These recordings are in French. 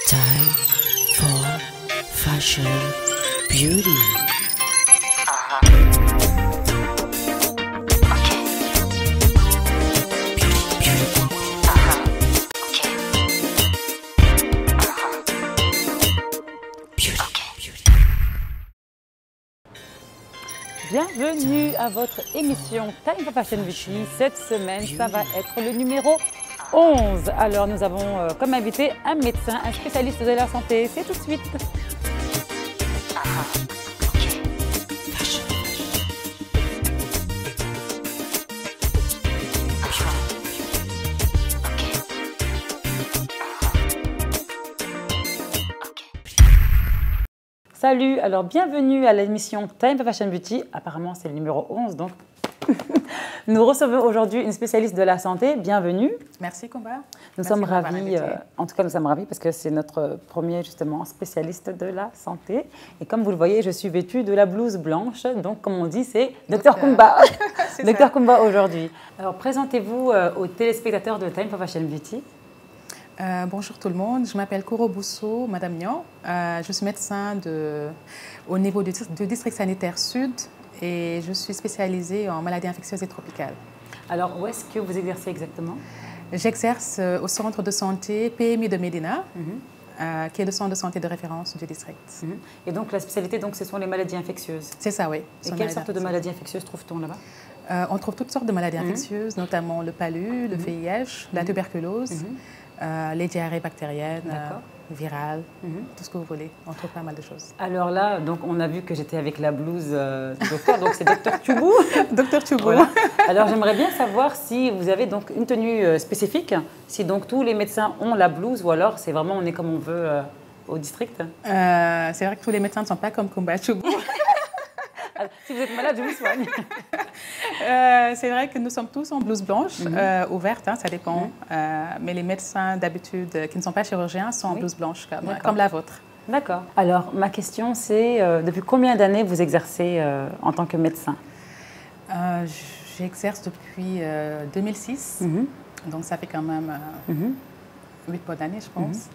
Time for fashion, beauty. Bienvenue à votre émission Time for Fashion Beauty. Cette semaine, ça va être le numéro 11. Alors, nous avons comme invité un médecin, un spécialiste de la santé. C'est tout de suite. Salut, alors bienvenue à l'émission Time for Fashion Beauty. Apparemment, c'est le numéro 11, donc nous recevons aujourd'hui une spécialiste de la santé. Bienvenue. Merci, Comba. Nous sommes ravis, en tout cas, nous sommes ravis parce que c'est notre premier, justement, spécialiste de la santé. Et comme vous le voyez, je suis vêtue de la blouse blanche. Donc, comme on dit, c'est Dr Kumba. Dr Kumba aujourd'hui. Alors, présentez-vous aux téléspectateurs de Time for Fashion Beauty. Bonjour tout le monde, je m'appelle Koro Bousso, Madame Nyan. Je suis médecin au niveau du district sanitaire sud et je suis spécialisée en maladies infectieuses et tropicales. Alors, où est-ce que vous exercez exactement? J'exerce au centre de santé PMI de Médina, qui est le centre de santé de référence du district. Et donc, la spécialité, donc, ce sont les maladies infectieuses? C'est ça, oui. Et quelles sortes de maladies infectieuses trouve-t-on là-bas? On trouve toutes sortes de maladies infectieuses, notamment le palu, le VIH, la tuberculose. Les diarrhées bactériennes, virales, tout ce que vous voulez. On trouve pas mal de choses. Alors là, donc, on a vu que j'étais avec la blouse du docteur, donc c'est Dr Tubou. Dr Tubou. Voilà. Alors j'aimerais bien savoir si vous avez donc une tenue spécifique, si donc tous les médecins ont la blouse ou alors c'est vraiment on est comme on veut au district. C'est vrai que tous les médecins ne sont pas comme Kumba Tubou. Si vous êtes malade, je vous soigne. C'est vrai que nous sommes tous en blouse blanche, ouverte, hein, ça dépend. Mais les médecins d'habitude qui ne sont pas chirurgiens sont en blouse blanche, comme la vôtre. D'accord. Alors, ma question, c'est depuis combien d'années vous exercez en tant que médecin? J'exerce depuis 2006, donc ça fait quand même 8 bonnes années, je pense.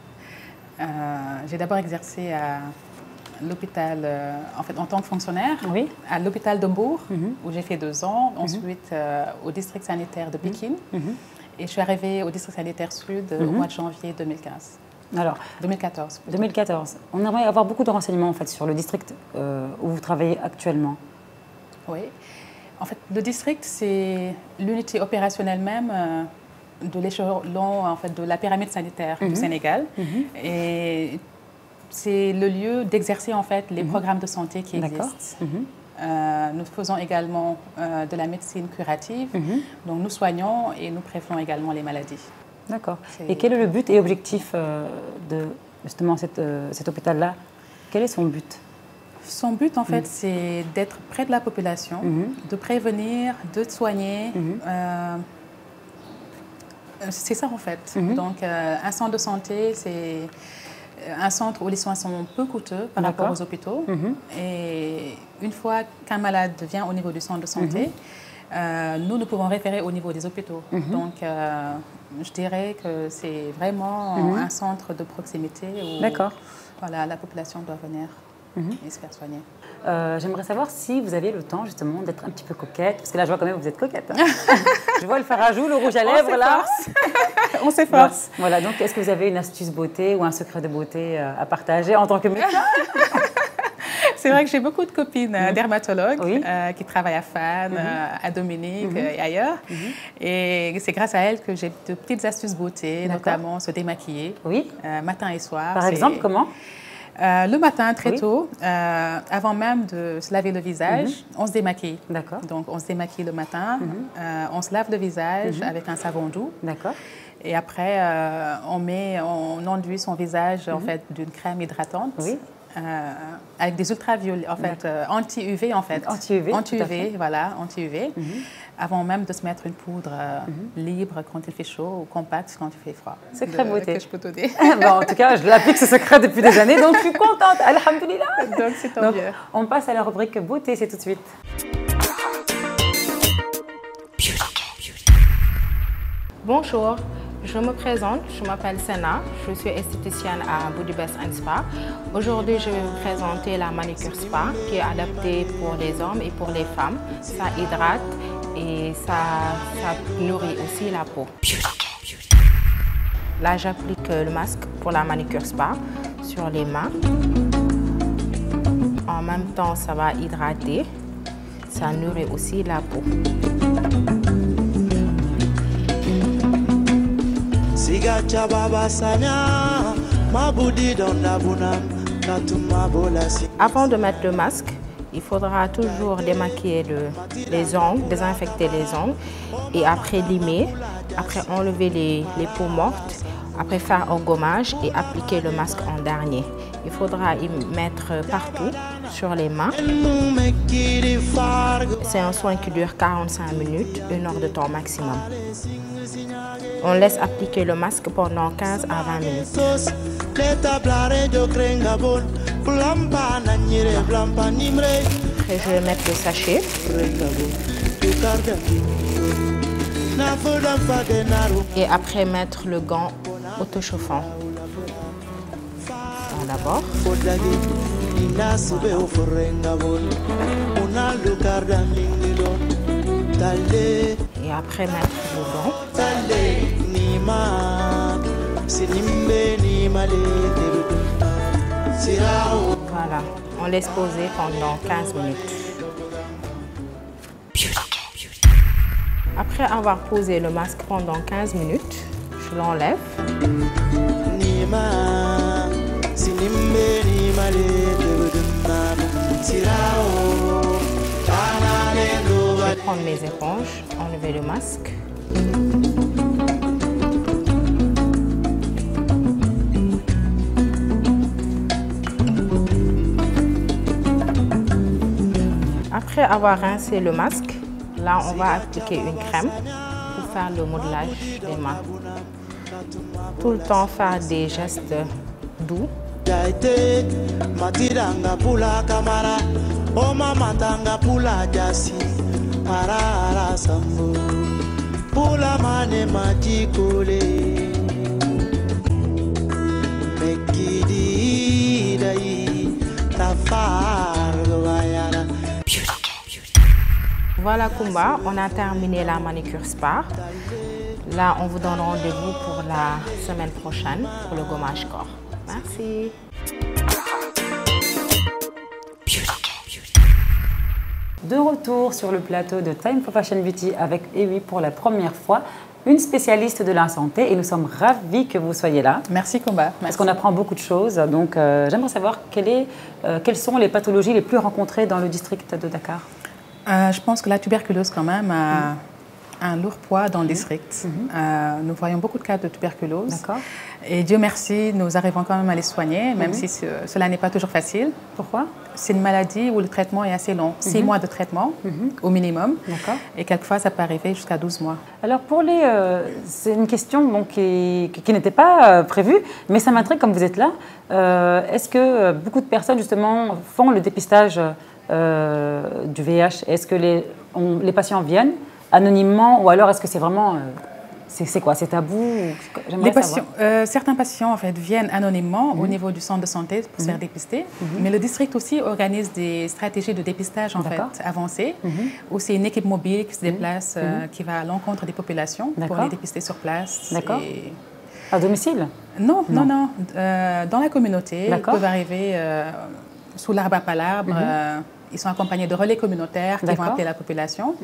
J'ai d'abord exercé à l'hôpital, en tant que fonctionnaire, à l'hôpital de Mbour, où j'ai fait 2 ans, ensuite au district sanitaire de Pékin, et je suis arrivée au district sanitaire sud au mois de janvier 2015. Alors, 2014. Plutôt. 2014. On aimerait avoir beaucoup de renseignements en fait, sur le district où vous travaillez actuellement. Oui. En fait, le district, c'est l'unité opérationnelle même de l'échelon de la pyramide sanitaire du Sénégal. Et c'est le lieu d'exercer en fait les programmes de santé qui existent. Nous faisons également de la médecine curative, donc nous soignons et nous prévenons également les maladies. D'accord. Et quel est le but et objectif de justement cet hôpital-là? Quel est son but? Son but en fait c'est d'être près de la population, de prévenir, de soigner. C'est ça en fait. Donc un centre de santé c'est un centre où les soins sont peu coûteux par rapport aux hôpitaux. Et une fois qu'un malade vient au niveau du centre de santé, nous pouvons référer au niveau des hôpitaux. Donc, je dirais que c'est vraiment un centre de proximité où voilà, la population doit venir et se faire soigner. J'aimerais savoir si vous avez le temps justement d'être un petit peu coquette, parce que là je vois quand même que vous êtes coquette. Hein. Je vois le fard à joues, le rouge à lèvres là. On s'efforce. Voilà, donc est-ce que vous avez une astuce beauté ou un secret de beauté à partager en tant que médecin? C'est vrai que j'ai beaucoup de copines dermatologues qui travaillent à Fan, à Dominique et ailleurs. Et c'est grâce à elles que j'ai de petites astuces beauté, notamment se démaquiller matin et soir. Par exemple, comment? Le matin, très tôt, avant même de se laver le visage, on se démaquille. D'accord. Donc, on se démaquille le matin, on se lave le visage avec un savon doux. D'accord. Et après, on enduit son visage en fait d'une crème hydratante. Avec des ultraviolets, en fait, anti-UV en fait. Anti-UV, anti-UV, voilà, anti-UV. Avant même de se mettre une poudre libre quand il fait chaud ou compacte quand il fait froid. Secret beauté. Que je peux te donner. Bon, en tout cas, je l'applique ce secret depuis des années, donc je suis contente. Alhamdoulilah. Donc c'est tant mieux. On passe à la rubrique beauté, c'est tout de suite. Bonjour, Je me présente, je m'appelle Sena, je suis esthéticienne à Body Best & Spa. Aujourd'hui, je vais vous présenter la manicure spa qui est adaptée pour les hommes et pour les femmes. Ça hydrate et ça nourrit aussi la peau. Là, j'applique le masque pour la manicure spa sur les mains. En même temps, ça va hydrater, ça nourrit aussi la peau. Avant de mettre le masque, il faudra toujours démaquiller les ongles, désinfecter les ongles et après limer, après enlever les peaux mortes, après faire un gommage et appliquer le masque en dernier. Il faudra y mettre partout sur les mains. C'est un soin qui dure 45 minutes, 1 heure de temps maximum. On laisse appliquer le masque pendant 15 à 20 minutes. Après, je vais mettre le sachet. Et après, mettre le gant autochauffant. D'abord. Et après mettre le gant. Voilà, on laisse poser pendant 15 minutes. Après avoir posé le masque pendant 15 minutes, je l'enlève. Je vais prendre mes éponges, enlever le masque. Après avoir rincé le masque, là on va appliquer une crème pour faire le modelage des mains. Tout le temps faire des gestes doux. Voilà Kumba, on a terminé la manicure spa. Là, on vous donne rendez-vous pour la semaine prochaine pour le gommage corps. Merci. De retour sur le plateau de Time for Fashion Beauty avec Ewi pour la première fois, une spécialiste de la santé, et nous sommes ravis que vous soyez là. Merci Kumba. Merci. Parce qu'on apprend beaucoup de choses. Donc j'aimerais savoir quelles sont les pathologies les plus rencontrées dans le district de Dakar. Je pense que la tuberculose quand même a un lourd poids dans le district. Nous voyons beaucoup de cas de tuberculose. Et Dieu merci, nous arrivons quand même à les soigner, même si cela n'est pas toujours facile. Pourquoi? C'est une maladie où le traitement est assez long. 6 mois de traitement au minimum. Et quelquefois, ça peut arriver jusqu'à 12 mois. Alors, pour les... c'est une question bon, qui n'était pas prévue, mais ça m'intrigue comme vous êtes là. Est-ce que beaucoup de personnes, justement, font le dépistage du VIH? Est-ce que les patients viennent anonymement, ou alors est-ce que c'est vraiment... c'est quoi? C'est tabou? Certains patients en fait, viennent anonymement au niveau du centre de santé pour se faire dépister. Mais le district aussi organise des stratégies de dépistage en fait, avancées, où c'est une équipe mobile qui se déplace, qui va à l'encontre des populations pour les dépister sur place. Et... À domicile? Non. Dans la communauté, ils peuvent arriver sous l'arbre à palabres. Ils sont accompagnés de relais communautaires qui vont appeler la population.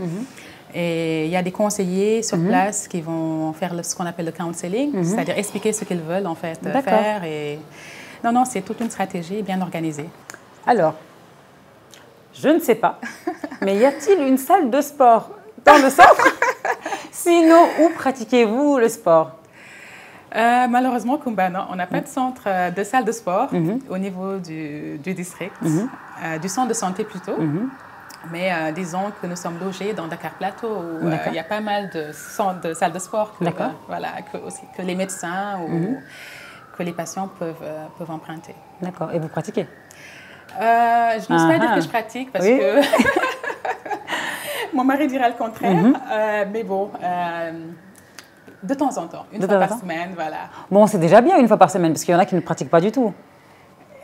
Et il y a des conseillers sur place qui vont faire ce qu'on appelle le counseling, c'est-à-dire expliquer ce qu'ils veulent en fait faire. Et... Non, c'est toute une stratégie bien organisée. Alors, je ne sais pas, mais y a-t-il une salle de sport dans le centre? Sinon, où pratiquez-vous le sport? Malheureusement, Kumba, non, on n'a pas de centre de salle de sport au niveau du district, du centre de santé plutôt. Mais disons que nous sommes logés dans Dakar Plateau, où il y a pas mal de centres de salles de sport que les médecins ou que les patients peuvent emprunter. D'accord. Et vous pratiquez? Je n'ose pas dire que je pratique parce que mon mari dira le contraire. Mais bon, De temps en temps, une fois par semaine, voilà. Bon, c'est déjà bien une fois par semaine, parce qu'il y en a qui ne pratiquent pas du tout.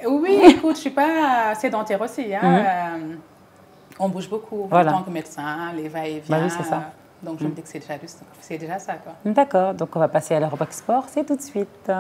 Oui, écoute, je ne suis pas sédentaire aussi. Hein. On bouge beaucoup en tant que médecin, les va-et-vient. Bah oui, c'est ça. Donc, je me dis que c'est déjà ça. D'accord, donc on va passer à la rubrique sport, c'est tout de suite.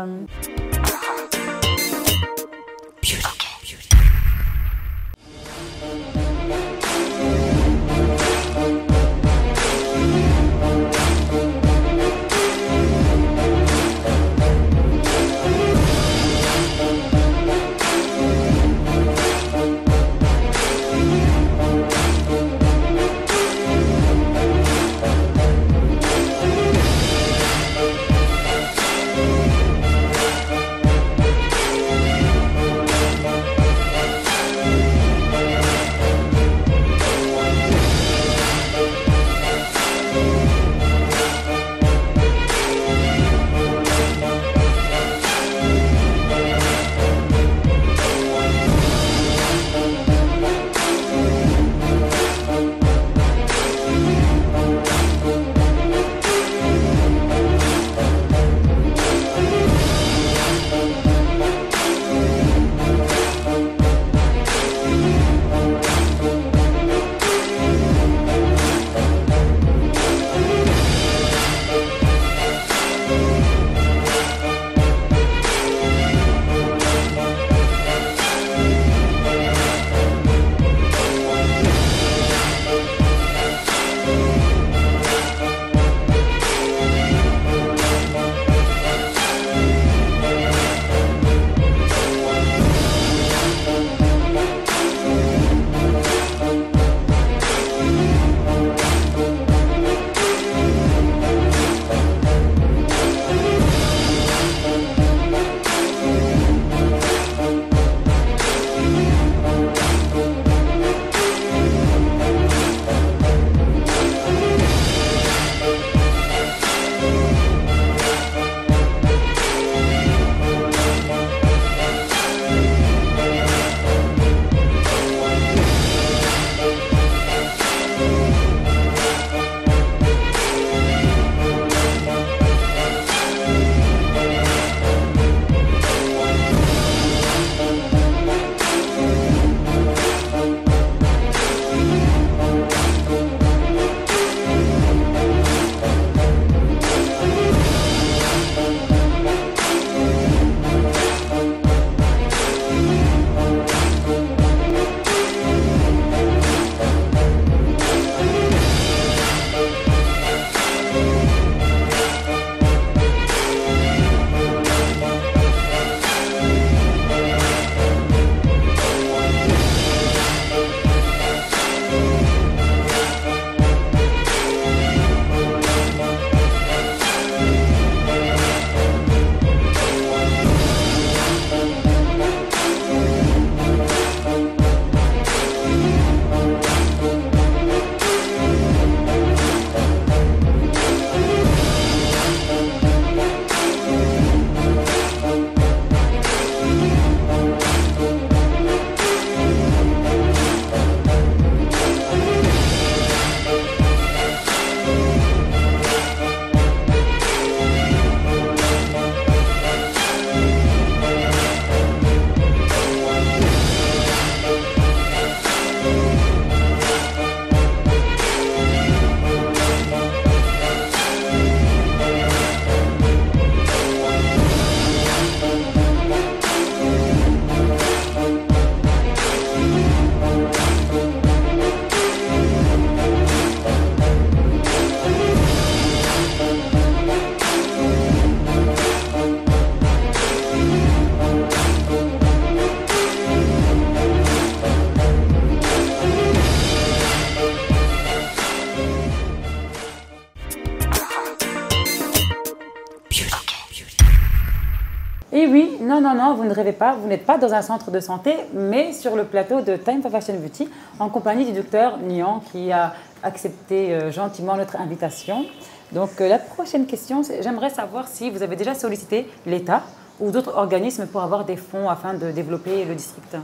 Et oui, non, vous ne rêvez pas, vous n'êtes pas dans un centre de santé, mais sur le plateau de Time for Fashion Beauty, en compagnie du docteur Niang, qui a accepté gentiment notre invitation. Donc la prochaine question, j'aimerais savoir si vous avez déjà sollicité l'État ou d'autres organismes pour avoir des fonds afin de développer le district.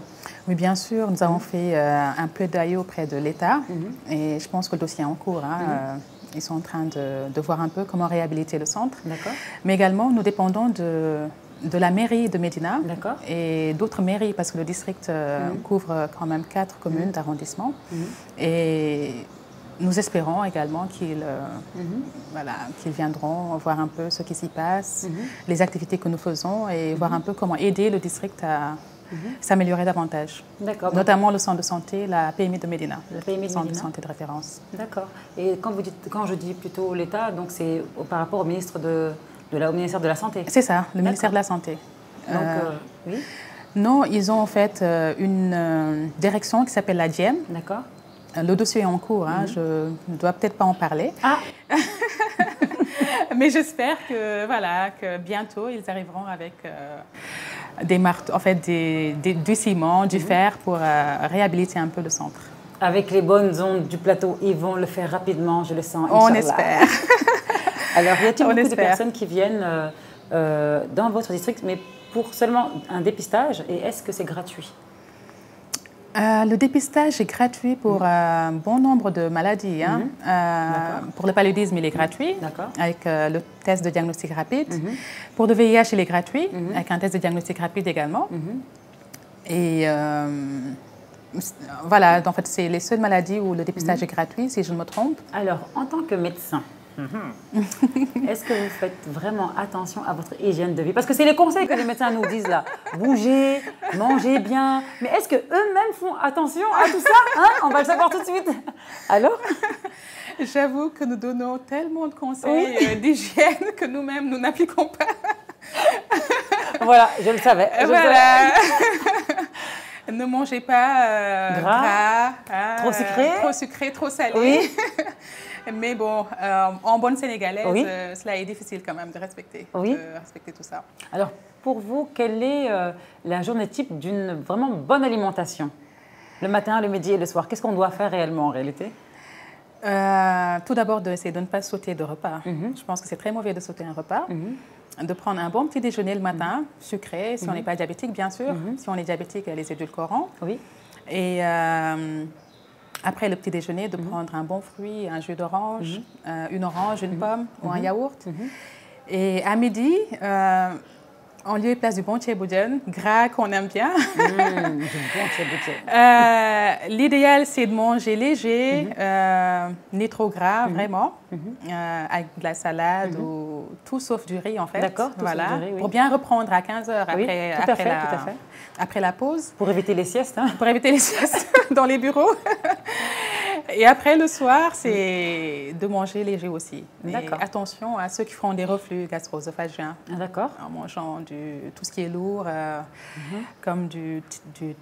Oui, bien sûr, nous avons fait un plaidoyer auprès de l'État et je pense que le dossier est en cours. ils sont en train de voir un peu comment réhabiliter le centre. D'accord. Mais également, nous dépendons de la mairie de Médina et d'autres mairies, parce que le district couvre quand même 4 communes d'arrondissement. Et nous espérons également qu'ils viendront voir un peu ce qui s'y passe, les activités que nous faisons et voir un peu comment aider le district à s'améliorer davantage. D'accord. Notamment le centre de santé, la PMI de Médina, le centre de santé de référence. D'accord. Et quand je dis plutôt l'État, donc c'est par rapport au ministre au ministère de la Santé. C'est ça, le ministère de la Santé. Donc, oui. Non, ils ont en fait une direction qui s'appelle la DIEM. D'accord. Le dossier est en cours, hein, je ne dois peut-être pas en parler. Ah. Mais j'espère que bientôt, ils arriveront avec des marteaux, en fait, du ciment, du fer pour réhabiliter un peu le centre. Avec les bonnes ondes du plateau, ils vont le faire rapidement, je le sens. On espère. Alors, y a-t-il beaucoup de personnes qui viennent dans votre district, mais pour seulement un dépistage, et est-ce que c'est gratuit? Le dépistage est gratuit pour un bon nombre de maladies. Pour le paludisme, il est gratuit, avec le test de diagnostic rapide. Pour le VIH, il est gratuit, avec un test de diagnostic rapide également. Et voilà, en fait, c'est les seules maladies où le dépistage est gratuit, si je ne me trompe. Alors, en tant que médecin, est-ce que vous faites vraiment attention à votre hygiène de vie? Parce que c'est les conseils que les médecins nous disent là. Bougez, mangez bien. Mais est-ce qu'eux-mêmes font attention à tout ça? On va le savoir tout de suite. Alors? J'avoue que nous donnons tellement de conseils d'hygiène que nous-mêmes, nous n'appliquons pas. Voilà, je le savais. Ne mangez pas gras, trop sucré. Trop sucré, trop salé. Oui. Mais bon, en bonne sénégalaise, cela est difficile quand même de respecter tout ça. Alors, pour vous, quelle est la journée type d'une vraiment bonne alimentation? Le matin, le midi et le soir, qu'est-ce qu'on doit faire réellement en réalité? Tout d'abord, d'essayer de ne pas sauter de repas. Je pense que c'est très mauvais de sauter un repas. De prendre un bon petit déjeuner le matin, sucré, si on n'est pas diabétique, bien sûr. Si on est diabétique, il y a les édulcorants. Et après le petit déjeuner, de prendre un bon fruit, un jus d'orange, une orange, une pomme ou un yaourt. Et à midi, en lieu et place du bon tchéboudian, gras qu'on aime bien. L'idéal, c'est de manger léger, ni trop gras, vraiment, avec de la salade ou tout sauf du riz, en fait. D'accord, tout sauf du riz, pour bien reprendre à 15 heures après la pause. Pour éviter les siestes. Pour éviter les siestes dans les bureaux. Et après, le soir, c'est de manger léger aussi. Attention à ceux qui font des reflux gastro-œsophagiens. En mangeant tout ce qui est lourd, comme du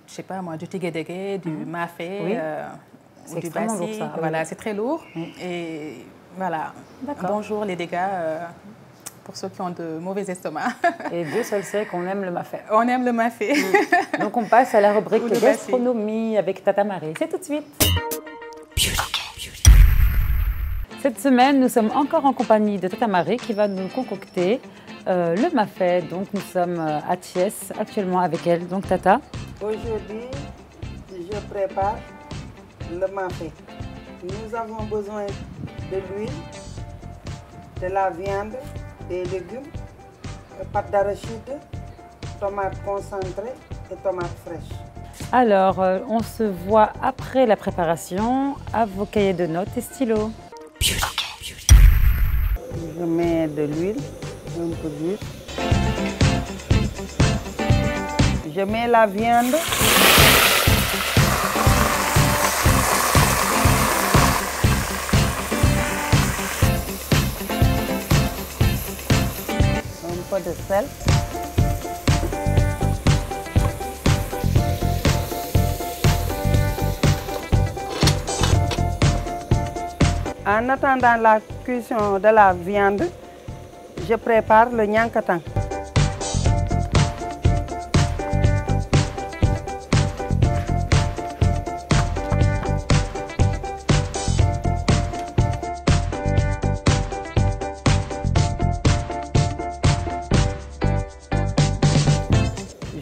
tigedege, du mafé, ou du bassi. Voilà, c'est très lourd. Et voilà, bonjour les dégâts pour ceux qui ont de mauvais estomacs. Et Dieu seul sait qu'on aime le mafé. On aime le mafé. Donc on passe à la rubrique gastronomie avec Tata Marie. C'est tout de suite. Cette semaine, nous sommes encore en compagnie de Tata Marie qui va nous concocter le mafé. Donc nous sommes à Thiès actuellement avec elle. Donc Tata. Aujourd'hui, je prépare le mafé. Nous avons besoin de l'huile, de la viande, des légumes, pâte d'arachide, tomates concentrées et tomates fraîches. Alors, on se voit après la préparation à vos cahiers de notes et stylos. Je mets de l'huile, un peu d'huile. Je mets la viande. Un peu de sel. En attendant la cuisson de la viande, je prépare le nyankatang.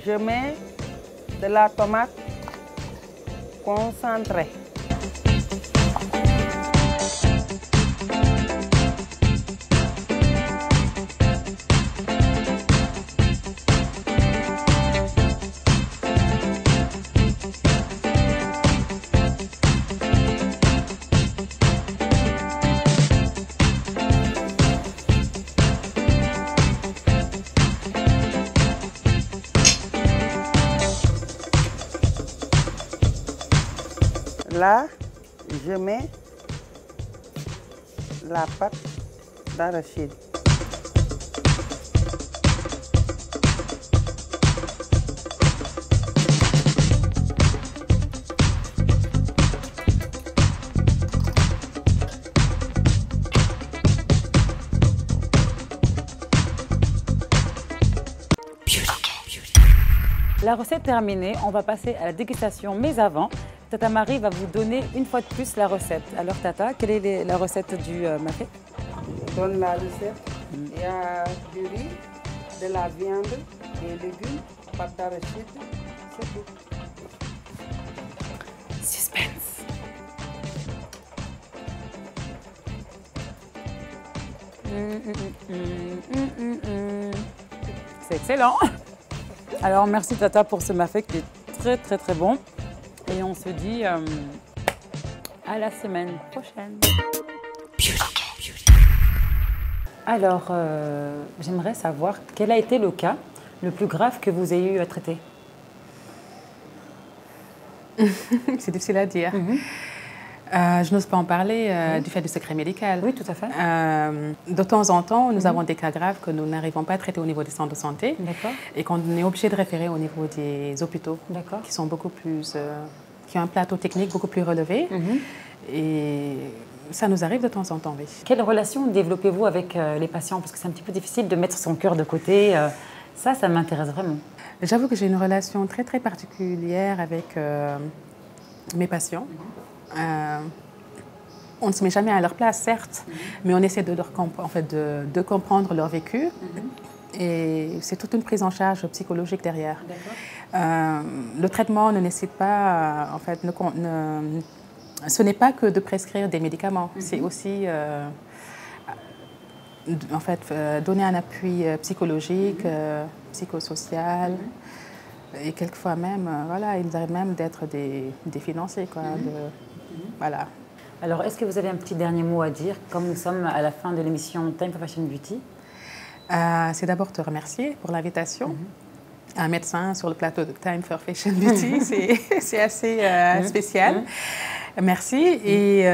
Je mets de la tomate concentrée. Là, je mets la pâte d'arachide. La recette terminée, on va passer à la dégustation, mais avant, Tata Marie va vous donner une fois de plus la recette. Alors Tata, quelle est la recette du mafé? Je donne la recette. Il y a du riz, de la viande, des légumes, pâte d'arachide, c'est tout. Suspense. C'est excellent. Alors merci Tata pour ce mafé qui est très très bon. Et on se dit à la semaine prochaine. Alors j'aimerais savoir quel a été le cas le plus grave que vous ayez eu à traiter. C'est difficile à dire. Je n'ose pas en parler du fait du secret médical. Oui, tout à fait. De temps en temps, nous avons des cas graves que nous n'arrivons pas à traiter au niveau des centres de santé et qu'on est obligé de référer au niveau des hôpitaux qui sont beaucoup plus, qui ont un plateau technique beaucoup plus relevé. Et ça nous arrive de temps en temps, oui. Quelle relation développez-vous avec les patients? Parce que c'est un petit peu difficile de mettre son cœur de côté. Ça m'intéresse vraiment. J'avoue que j'ai une relation très très particulière avec mes patients. On ne se met jamais à leur place, certes, mais on essaie de comprendre leur vécu. Et c'est toute une prise en charge psychologique derrière. Le traitement ne nécessite pas, ce n'est pas que de prescrire des médicaments, c'est aussi donner un appui psychologique, psychosocial. Et quelquefois même, ils arrivent même d'être des financiers, quoi. Voilà. Alors, est-ce que vous avez un petit dernier mot à dire, comme nous sommes à la fin de l'émission Time for Fashion Beauty? C'est d'abord te remercier pour l'invitation. Un médecin sur le plateau de Time for Fashion Beauty, c'est assez spécial. Merci. Et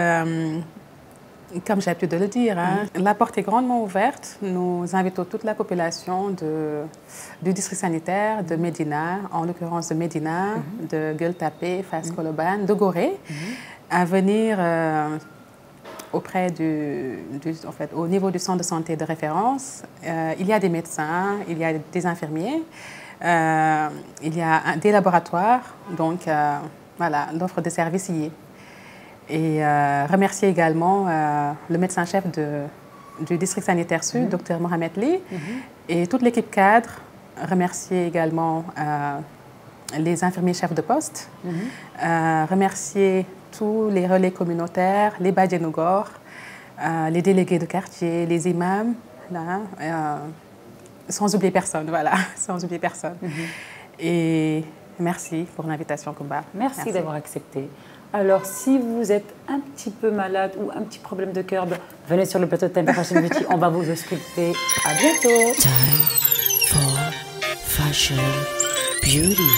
comme j'ai l'habitude de le dire, la porte est grandement ouverte. Nous invitons toute la population du district sanitaire de Médina, en l'occurrence de Médina, de Gueule-Tapée, Fass-Colobane, de Gorée, à venir au niveau du centre de santé de référence. Il y a des médecins, il y a des infirmiers, il y a des laboratoires, donc l'offre de services y est. Et remercier également le médecin-chef du district sanitaire sud, Dr Mohamed Ly, et toute l'équipe cadre. Remercier également les infirmiers chefs de poste. Remercier tous les relais communautaires, les Badjanougor, les délégués de quartier, les imams, sans oublier personne, sans oublier personne. Et merci pour l'invitation, Kumba. Merci d'avoir accepté. Alors, si vous êtes un petit peu malade ou un petit problème de cœur, venez sur le plateau de Time for Fashion Beauty, on va vous ausculter. À bientôt. Time for Fashion Beauty.